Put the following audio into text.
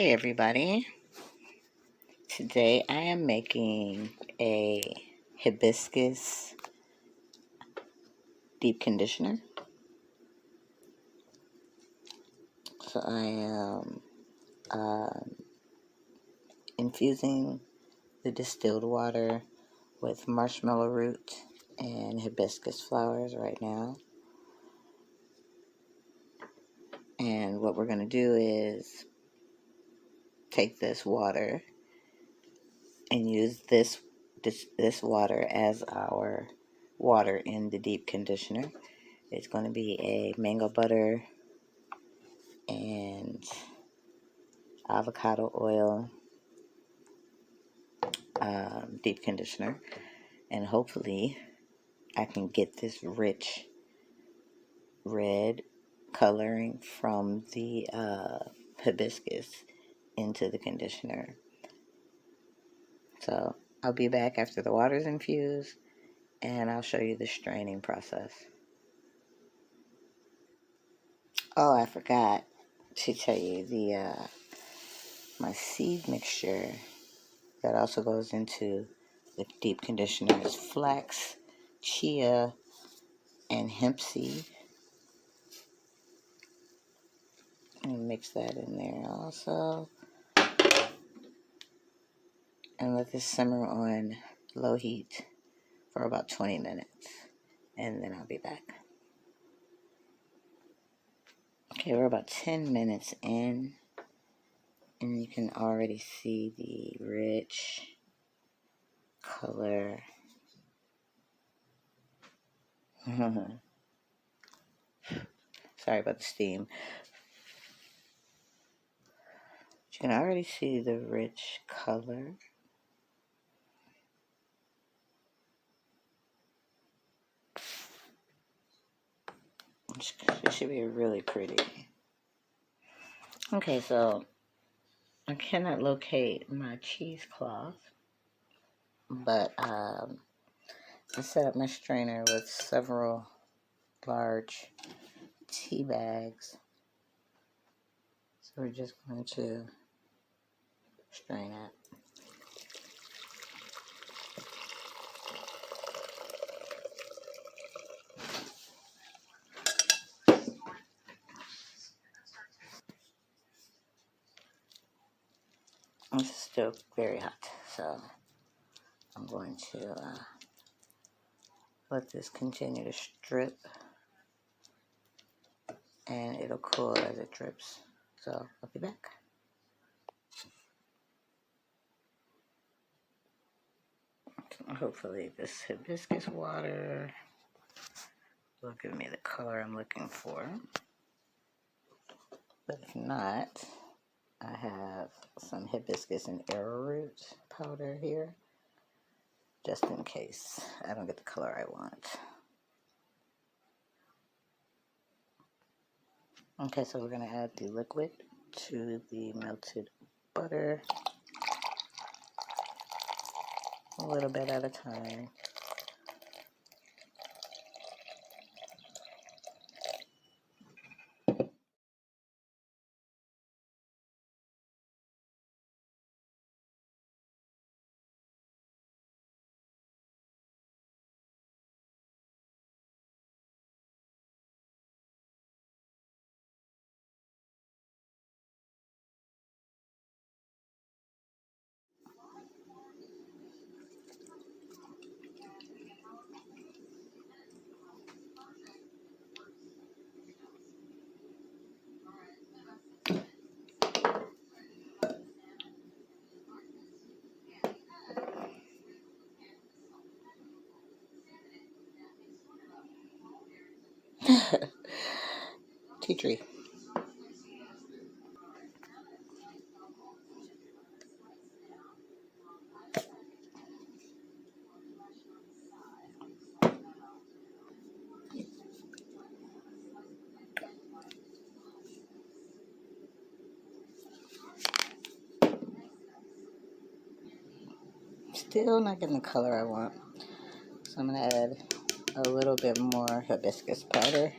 Hey everybody, today I am making a hibiscus deep conditioner. So I am infusing the distilled water with marshmallow root and hibiscus flowers right now. And what we're going to do is take this water and use this water as our water in the deep conditioner. It's going to be a mango butter and avocado oil deep conditioner, and hopefully I can get this rich red coloring from the hibiscus into the conditioner. So I'll be back after the water's infused and I'll show you the straining process. Oh, I forgot to tell you my seed mixture that also goes into the deep conditioner is Flax, Chia, and Hemp Seed. And mix that in there also. And let this simmer on low heat for about 20 minutes. And then I'll be back. Okay, we're about 10 minutes in. And you can already see the rich color. Sorry about the steam. You can already see the rich color. It should be really pretty. Okay, so I cannot locate my cheesecloth, but I set up my strainer with several large tea bags. So we're just going to strain it. It's still very hot, so I'm going to let this continue to strip, and it'll cool as it drips. So I'll be back. Hopefully this hibiscus water will give me the color I'm looking for. But if not, I have some hibiscus and arrowroot powder here, just in case I don't get the color I want. Okay, so we're going to add the liquid to the melted butter, a little bit at a time. Tea tree. Still not getting the color I want, so I'm going to add a little bit more hibiscus powder.